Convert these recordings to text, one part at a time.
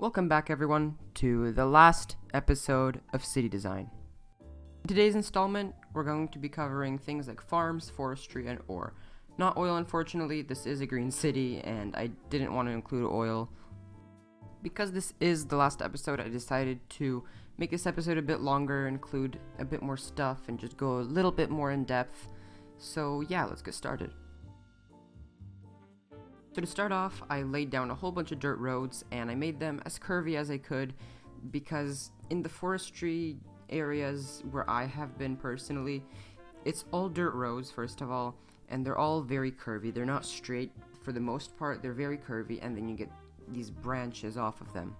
Welcome back everyone to the last episode of City Design. In today's installment, we're going to be covering things like farms, forestry, and ore. Not oil, unfortunately. This is a green city and I didn't want to include oil. Because this is the last episode, I decided to make this episode a bit longer, include a bit more stuff, and just go a little bit more in depth. So yeah, let's get started. So to start off, I laid down a whole bunch of dirt roads and I made them as curvy as I could because in the forestry areas where I have been personally, it's all dirt roads first of all, and they're all very curvy. They're not straight for the most part, they're very curvy, and then you get these branches off of them.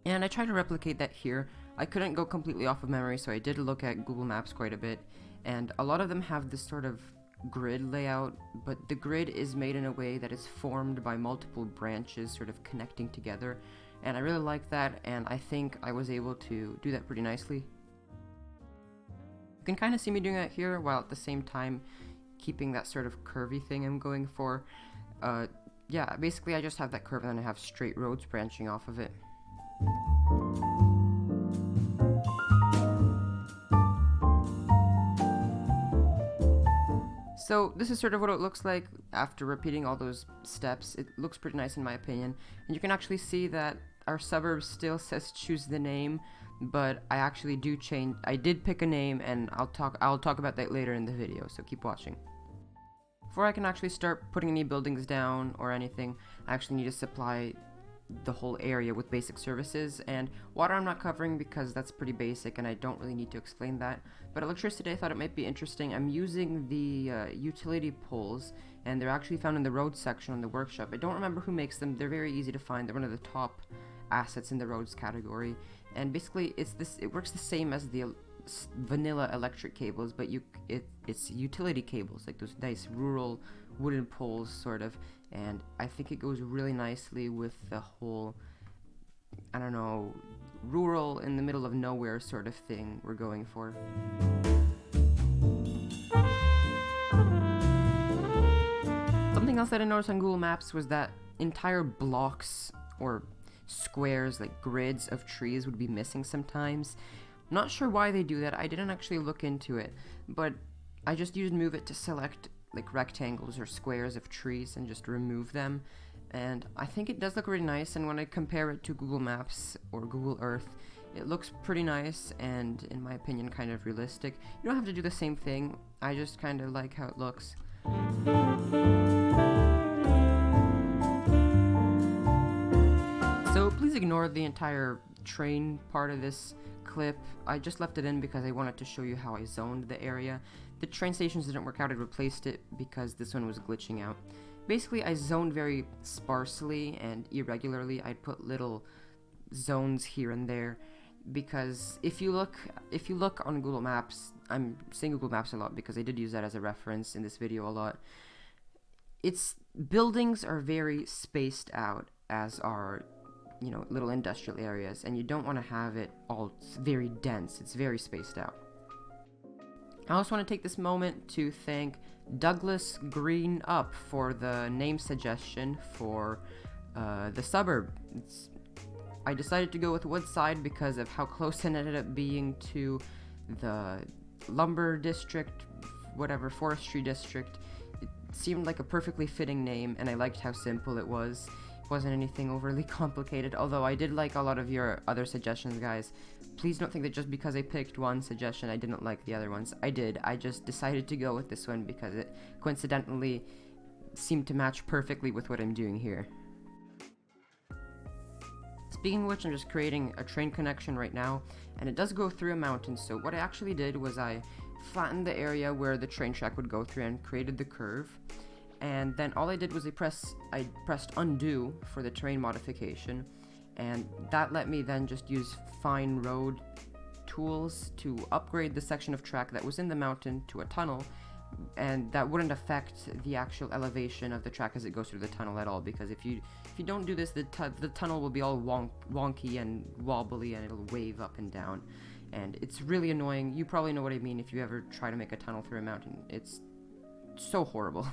And I tried to replicate that here. I couldn't go completely off of memory, so I did look at Google Maps quite a bit, and a lot of them have this sort of grid layout, but the grid is made in a way that is formed by multiple branches sort of connecting together, and I really like that, and I think I was able to do that pretty nicely. You can kind of see me doing that here while at the same time keeping that sort of curvy thing I'm going for. Yeah, basically I just have that curve and then I have straight roads branching off of it. So this is sort of what it looks like after repeating all those steps. It looks pretty nice in my opinion. And you can actually see that our suburb still says choose the name, but I actually I did pick a name, and I'll talk about that later in the video, so keep watching. Before I can actually start putting any buildings down or anything, I actually need to supply the whole area with basic services, and water I'm not covering because that's pretty basic and I don't really need to explain that. But electricity, I thought it might be interesting. I'm using the utility poles, and they're actually found in the road section on the workshop. I don't remember who makes them. They're very easy to find. They're one of the top assets in the roads category, and basically it works the same as the vanilla electric cables, but it's utility cables, like those nice rural wooden poles sort of, and I think it goes really nicely with the whole, I don't know, rural in the middle of nowhere sort of thing we're going for. Something else that I noticed on Google Maps was that entire blocks or squares, like grids of trees, would be missing sometimes. Not sure why they do that. I didn't actually look into it, but I just used Move It to select like rectangles or squares of trees and just remove them, and I think it does look really nice. And when I compare it to Google Maps or Google Earth, it looks pretty nice and, in my opinion, kind of realistic. You don't have to do the same thing. I just kind of like how it looks. So please ignore the entire train part of this clip. I just left it in because I wanted to show you how I zoned the area. The train stations didn't work out. I replaced it because this one was glitching out. Basically, I zoned very sparsely and irregularly. I'd put little zones here and there because if you look on Google Maps, I'm saying Google Maps a lot because I did use that as a reference in this video a lot. Buildings are very spaced out, as are, you know, little industrial areas, and you don't want to have it all very dense. It's very spaced out. I also want to take this moment to thank Douglas Green Up for the name suggestion for the suburb. I decided to go with Woodside because of how close it ended up being to the lumber district, whatever, forestry district. It seemed like a perfectly fitting name, and I liked how simple it was. It wasn't anything overly complicated, although I did like a lot of your other suggestions, guys. Please don't think that just because I picked one suggestion I didn't like the other ones. I did. I just decided to go with this one because it coincidentally seemed to match perfectly with what I'm doing here. Speaking of which, I'm just creating a train connection right now, and it does go through a mountain. So what I actually did was I flattened the area where the train track would go through and created the curve. And then all I did was I pressed undo for the terrain modification, and that let me then just use fine road tools to upgrade the section of track that was in the mountain to a tunnel, and that wouldn't affect the actual elevation of the track as it goes through the tunnel at all, because if you don't do this, the tunnel will be all wonky and wobbly and it'll wave up and down, and it's really annoying. You probably know what I mean if you ever try to make a tunnel through a mountain. It's so horrible.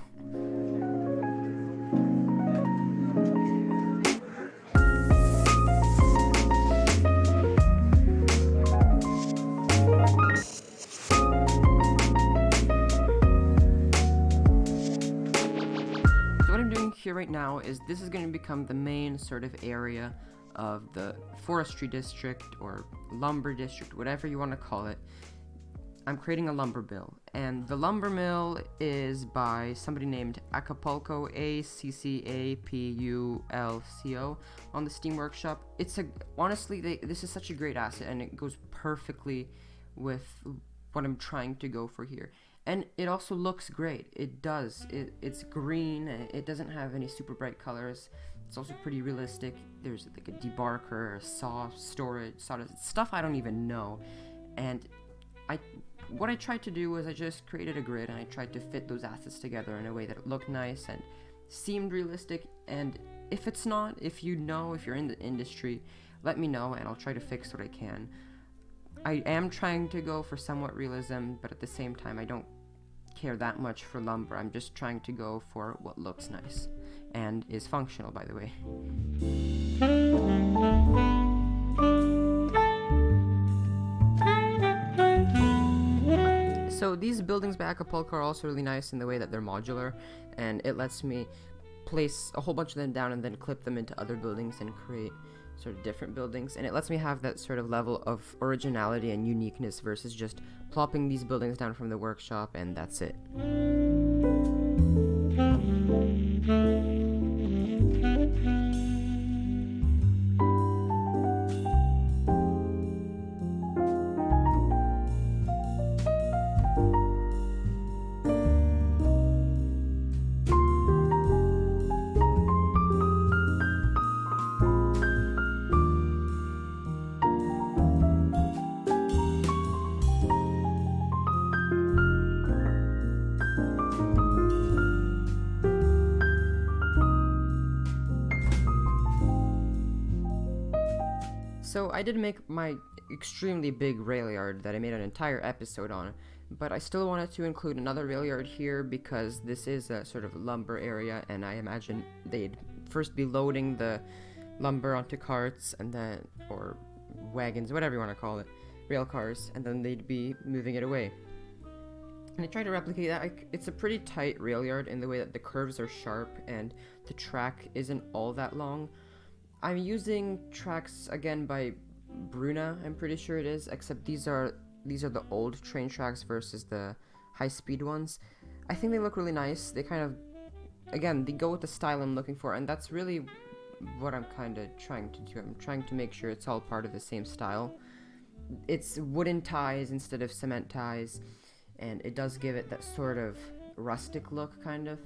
right now is this is going to become the main sort of area of the forestry district or lumber district, whatever you want to call it. I'm creating a lumber mill, and the lumber mill is by somebody named Acapulco, Accapulco, on the Steam Workshop. Honestly, this is such a great asset, and it goes perfectly with what I'm trying to go for here. And it also looks great. It does. It's green. It doesn't have any super bright colors. It's also pretty realistic. There's like a debarker, a saw, storage, stuff I don't even know. And what I tried to do was I just created a grid and I tried to fit those assets together in a way that it looked nice and seemed realistic. And if it's not, if you're in the industry, let me know and I'll try to fix what I can. I am trying to go for somewhat realism, but at the same time I don't care that much for lumber. I'm just trying to go for what looks nice and is functional, by the way. So these buildings by Acapulco are also really nice in the way that they're modular, and it lets me place a whole bunch of them down and then clip them into other buildings and create sort of different buildings, and it lets me have that sort of level of originality and uniqueness versus just plopping these buildings down from the workshop and that's it. So I did make my extremely big rail yard that I made an entire episode on, but I still wanted to include another rail yard here because this is a sort of lumber area, and I imagine they'd first be loading the lumber onto carts and then, or wagons, whatever you want to call it, rail cars, and then they'd be moving it away. And I tried to replicate that. It's a pretty tight rail yard in the way that the curves are sharp and the track isn't all that long. I'm using tracks again by Bruna, I'm pretty sure it is, except these are the old train tracks versus the high-speed ones. I think they look really nice. They kind of, again, they go with the style I'm looking for, and that's really what I'm kind of trying to do. I'm trying to make sure it's all part of the same style. It's wooden ties instead of cement ties, and it does give it that sort of rustic look, kind of.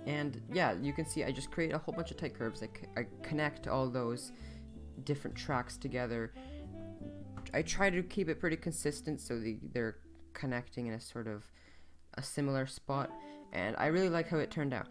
And yeah, you can see I just create a whole bunch of tight curves. I connect all those different tracks together. I try to keep it pretty consistent so they're connecting in a sort of a similar spot, and I really like how it turned out.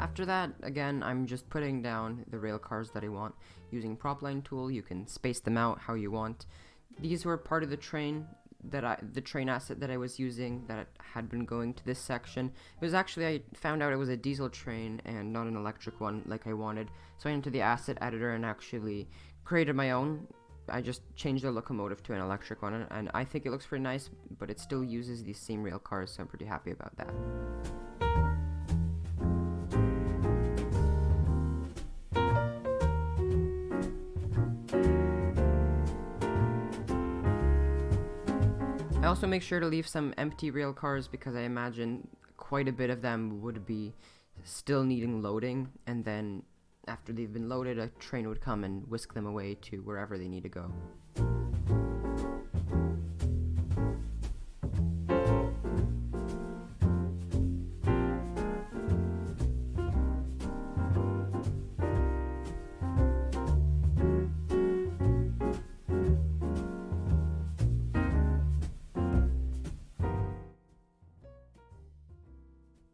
After that, again, I'm just putting down the rail cars that I want. Using prop line tool, you can space them out how you want. These were part of the train asset that I was using that had been going to this section. It was actually, I found out it was a diesel train and not an electric one like I wanted. So I went into the asset editor and actually created my own. I just changed the locomotive to an electric one, and I think it looks pretty nice, but it still uses these same rail cars, so I'm pretty happy about that. I also make sure to leave some empty rail cars because I imagine quite a bit of them would be still needing loading, and then after they've been loaded, a train would come and whisk them away to wherever they need to go.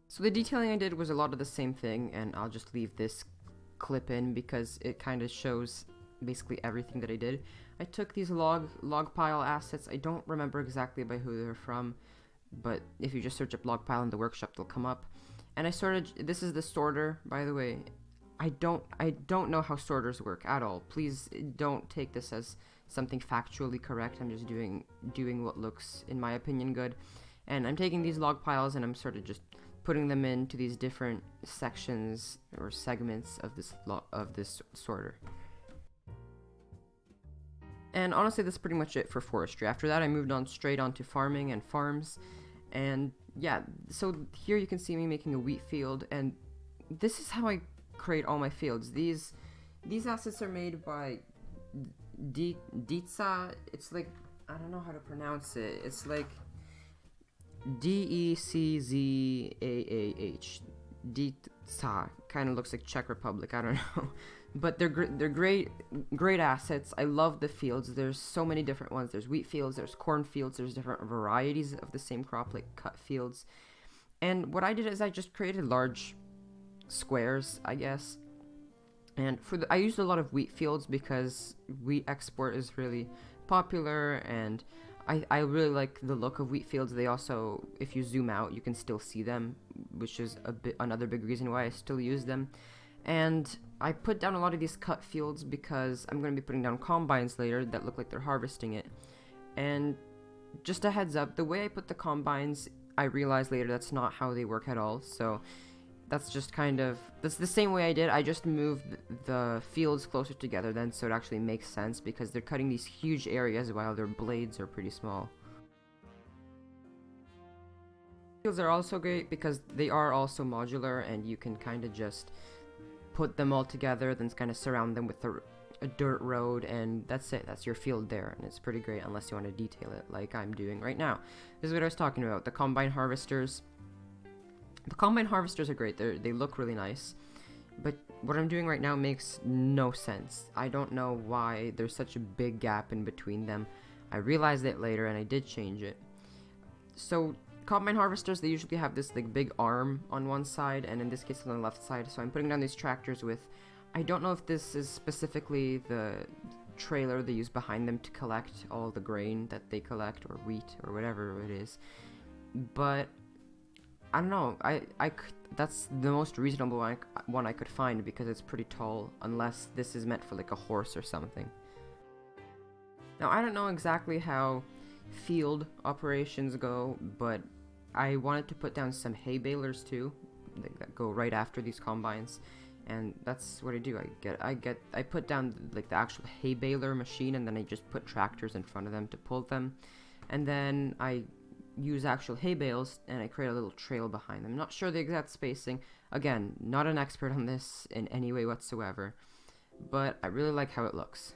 So the detailing I did was a lot of the same thing, and I'll just leave this clip in because it kind of shows basically everything that I did. I took these log pile assets. I don't remember exactly by who they're from, but if you just search up log pile in the workshop, they'll come up. And I sorted. This is the sorter, by the way. I don't know how sorters work at all. Please don't take this as something factually correct. I'm just doing what looks, in my opinion, good. And I'm taking these log piles and I'm sort of just putting them into these different sections or segments of this sorter. And honestly, that's pretty much it for forestry. After that, I moved on straight onto farming and farms. And yeah, so here you can see me making a wheat field, and this is how I create all my fields. These assets are made by Dietza. It's like, I don't know how to pronounce it. It's like Deckzaah. Dietza. Kind of looks like Czech Republic. I don't know. But they're great assets. I love the fields. There's so many different ones. There's wheat fields, there's corn fields, there's different varieties of the same crop, like cut fields. And what I did is I just created large squares, I guess. And I used a lot of wheat fields because wheat export is really popular, and I really like the look of wheat fields. They also, if you zoom out, you can still see them, which is another big reason why I still use them. And I put down a lot of these cut fields because I'm going to be putting down combines later that look like they're harvesting it. And just a heads up, the way I put the combines, I realized later that's not how they work at all. So that's just that's the same way I did. I just moved the fields closer together then, so it actually makes sense because they're cutting these huge areas while their blades are pretty small. Fields are also great because they are also modular, and you can kind of just put them all together, then kind of surround them with a dirt road, and that's it. That's your field there, and it's pretty great unless you want to detail it like I'm doing right now. This is what I was talking about, the combine harvesters. The combine harvesters are great. They look really nice, but what I'm doing right now makes no sense. I don't know why there's such a big gap in between them. I realized it later, and I did change it. So combine harvesters, they usually have this like big arm on one side, and in this case on the left side. So I'm putting down these tractors with, I don't know if this is specifically the trailer they use behind them to collect all the grain that they collect, or wheat, or whatever it is, but I don't know. That's the most reasonable one I could find because it's pretty tall, unless this is meant for like a horse or something. Now I don't know exactly how field operations go, but I wanted to put down some hay balers too, that go right after these combines, and that's what I do. I put down like the actual hay baler machine, and then I just put tractors in front of them to pull them, and then I use actual hay bales and I create a little trail behind them. Not sure the exact spacing. Again, not an expert on this in any way whatsoever, but I really like how it looks.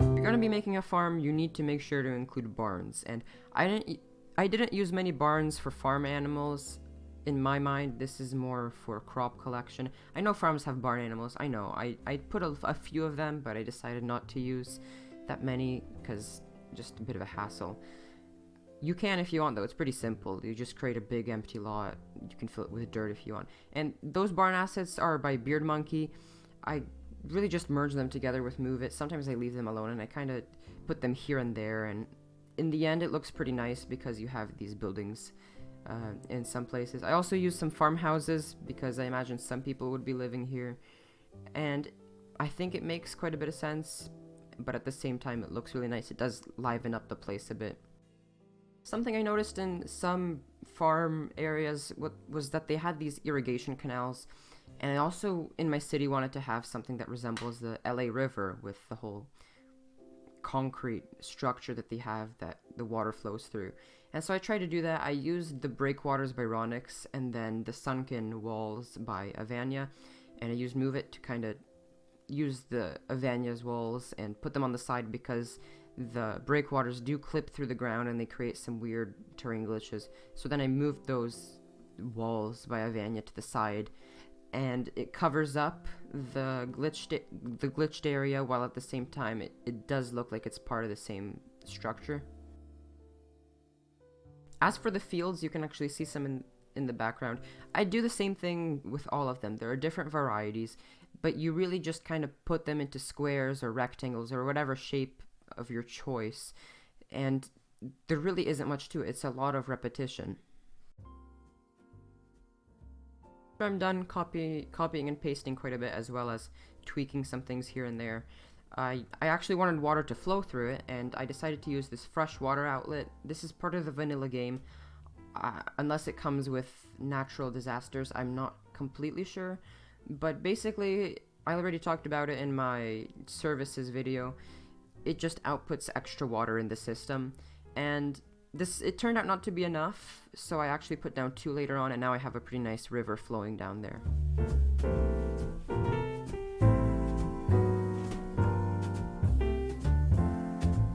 If you're gonna be making a farm, you need to make sure to include barns, and I didn't use many barns for farm animals. In my mind, this is more for crop collection. I know farms have barn animals, I know. I put a few of them, but I decided not to use that many because just a bit of a hassle. You can if you want, though. It's pretty simple. You just create a big empty lot. You can fill it with dirt if you want. And those barn assets are by Beard Monkey. I really just merge them together with Move It. Sometimes I leave them alone, and I kind of put them here and there. And in the end, it looks pretty nice because you have these buildings in some places. I also use some farmhouses because I imagine some people would be living here. And I think it makes quite a bit of sense, but at the same time, it looks really nice. It does liven up the place a bit. Something I noticed in some farm areas was that they had these irrigation canals, and I also, in my city, wanted to have something that resembles the LA River with the whole concrete structure that they have that the water flows through. And so I tried to do that. I used the Breakwaters by Ronix and then the Sunken Walls by Avania, and I used Move It to kind of use the Avania's walls and put them on the side because the breakwaters do clip through the ground and they create some weird terrain glitches. So then I moved those walls by Avania to the side, and it covers up the glitched area, while at the same time it does look like it's part of the same structure. As for the fields, you can actually see some in the background. I do the same thing with all of them. There are different varieties, but you really just kind of put them into squares or rectangles or whatever shape of your choice, and there really isn't much to it. It's a lot of repetition. I'm done copying and pasting quite a bit, as well as tweaking some things here and there. I actually wanted water to flow through it, and I decided to use this fresh water outlet. This is part of the vanilla game. Unless it comes with natural disasters, I'm not completely sure. But basically, I already talked about it in my services video. It just outputs extra water in the system, and it turned out not to be enough, so I actually put down 2 later on, and now I have a pretty nice river flowing down there.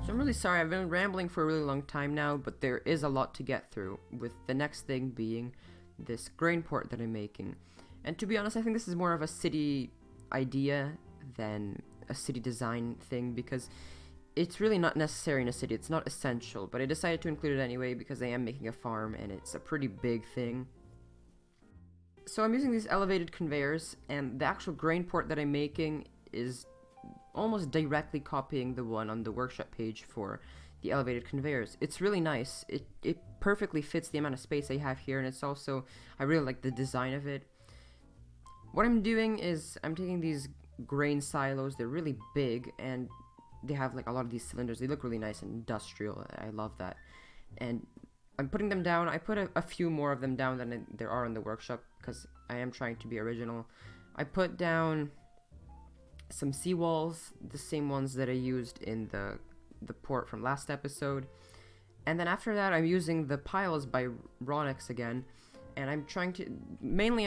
So I'm really sorry, I've been rambling for a really long time now, but there is a lot to get through, with the next thing being this grain port that I'm making. And to be honest, I think this is more of a city idea than a city design thing, because it's really not necessary in a city. It's not essential, but I decided to include it anyway because I am making a farm and it's a pretty big thing. So I'm using these elevated conveyors, and the actual grain port that I'm making is almost directly copying the one on the workshop page for the elevated conveyors. It's really nice. It perfectly fits the amount of space I have here, and it's also, I really like the design of it. What I'm doing is I'm taking these grain silos. They're really big, and they have like a lot of these cylinders. They look really nice and industrial. I love that. And I'm putting them down. I put a few more of them down than there are in the workshop because I am trying to be original. I put down some seawalls, the same ones that I used in the port from last episode. And then after that, I'm using the piles by Ronix again. And I'm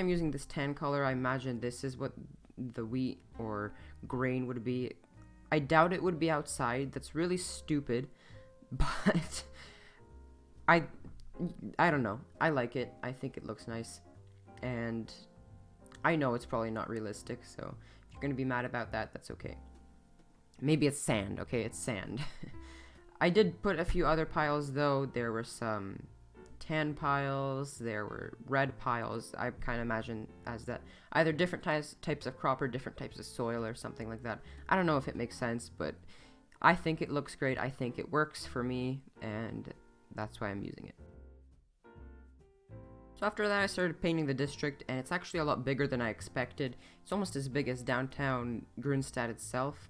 using this tan color. I imagine this is what the wheat or grain would be. I doubt it would be outside. That's really stupid, but I don't know. I like it. I think it looks nice, and I know it's probably not realistic, so if you're gonna be mad about that, that's okay. Maybe it's sand, okay? It's sand. I did put a few other piles, though. There were some tan piles, there were red piles. I kind of imagine as that either different types of crop or different types of soil or something like that. I don't know if it makes sense, but I think it looks great. I think it works for me, and that's why I'm using it. So after that, I started painting the district, and it's actually a lot bigger than I expected. It's almost as big as downtown Grunstadt itself.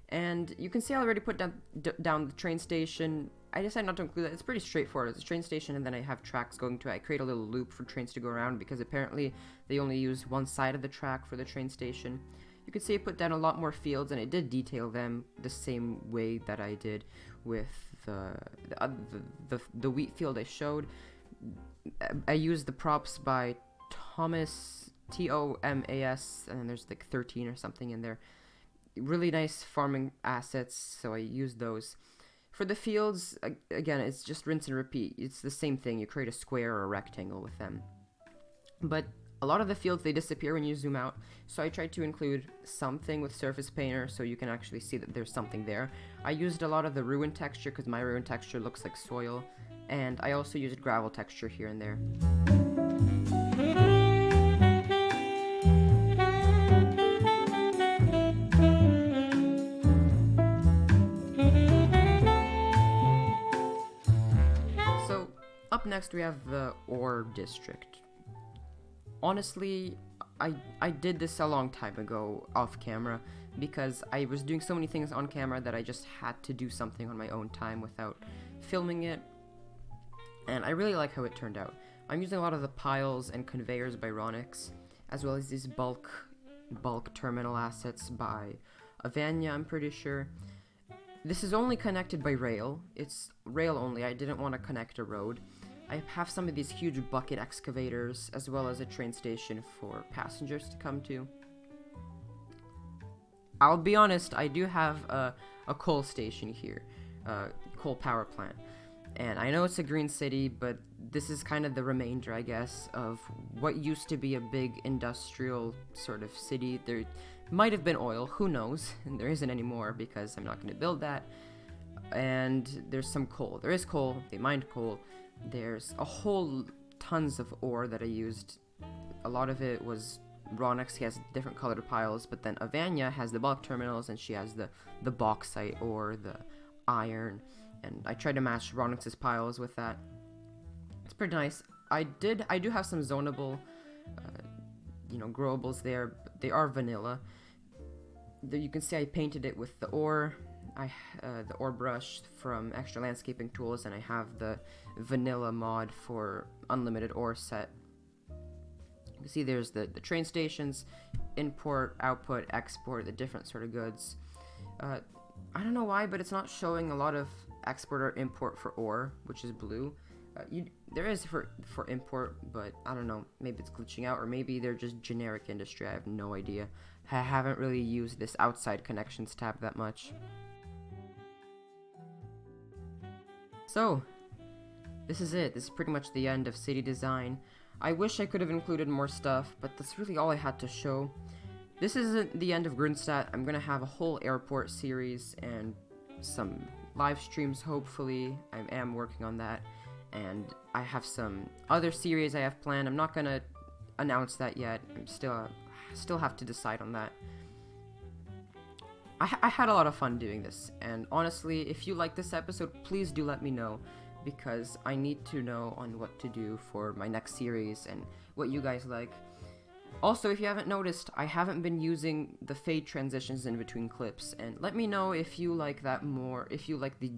And you can see I already put down the train station. I decided not to include that. It's pretty straightforward. It's a train station, and then I have tracks going to it. I create a little loop for trains to go around because apparently they only use one side of the track for the train station. You can see I put down a lot more fields, and I did detail them the same way that I did with the wheat field I showed. I used the props by Thomas, Tomas, and then there's like 13 or something in there. Really nice farming assets, so I used those. For the fields, again, it's just rinse and repeat. It's the same thing. You create a square or a rectangle with them. But A lot of the fields, they disappear when you zoom out, so I tried to include something with Surface Painter so you can actually see that there's something there. I used a lot of the ruin texture because my ruin texture looks like soil, and I also used gravel texture here and there. So, up next we have the ore district. Honestly, I did this a long time ago off camera because I was doing so many things on camera that I just had to do something on my own time without filming it, and I really like how it turned out. I'm using a lot of the piles and conveyors by Ronix, as well as these bulk terminal assets by Avanya, I'm pretty sure. This is only connected by rail. It's rail only. I didn't want to connect a road. I have some of these huge bucket excavators, as well as a train station for passengers to come to. I'll be honest, I do have a coal station here, coal power plant. And I know it's a green city, but this is kind of the remainder, I guess, of what used to be a big industrial sort of city. There might have been oil, who knows, and there isn't anymore because I'm not going to build that. And there's some coal. There is coal, they mined coal. There's a whole tons of ore that I used. A lot of it was Ronix. He has different colored piles, but then Avanya has the bulk terminals, and she has the bauxite ore, the iron, and I tried to match Ronix's piles with that. It's pretty nice. I do have some zonable, growables there. But they are vanilla. You can see I painted it with the ore. The ore brush from Extra Landscaping Tools, and I have the vanilla mod for unlimited ore set. You can see there's the train stations, import, output, export, the different sort of goods. I don't know why, but it's not showing a lot of export or import for ore, which is blue. There is for import, but I don't know, maybe it's glitching out, or maybe they're just generic industry. I have no idea. I haven't really used this outside connections tab that much. So, this is it. This is pretty much the end of city design. I wish I could have included more stuff, but that's really all I had to show. This isn't the end of Grunstadt. I'm gonna have a whole airport series and some live streams, hopefully. I am working on that, and I have some other series I have planned. I'm not gonna announce that yet. I'm still have to decide on that. I had a lot of fun doing this, and honestly, if you like this episode, please do let me know, because I need to know on what to do for my next series and what you guys like. Also, if you haven't noticed, I haven't been using the fade transitions in between clips, and let me know if you like that more, if you like the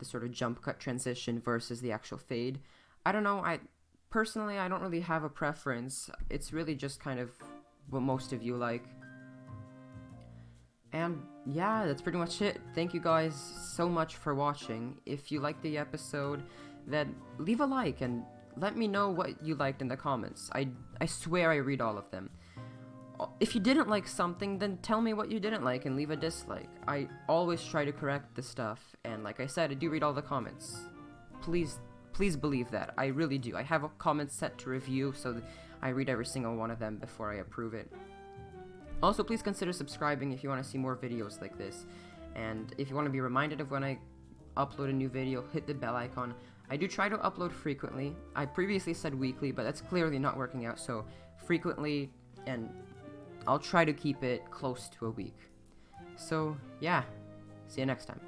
sort of jump cut transition versus the actual fade. I don't know, personally, I don't really have a preference. It's really just kind of what most of you like. And yeah, that's pretty much it. Thank you guys so much for watching. If you liked the episode, then leave a like and let me know what you liked in the comments. I swear I read all of them. If you didn't like something, then tell me what you didn't like and leave a dislike. I always try to correct the stuff, and like I said, I do read all the comments. Please believe that. I really do. I have a comment set to review, so that I read every single one of them before I approve it. Also, please consider subscribing if you want to see more videos like this. And if you want to be reminded of when I upload a new video, hit the bell icon. I do try to upload frequently. I previously said weekly, but that's clearly not working out, so frequently, and I'll try to keep it close to a week. So, yeah. See you next time.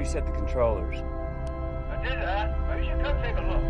reset the controllers. I did that. Maybe you should come take a look.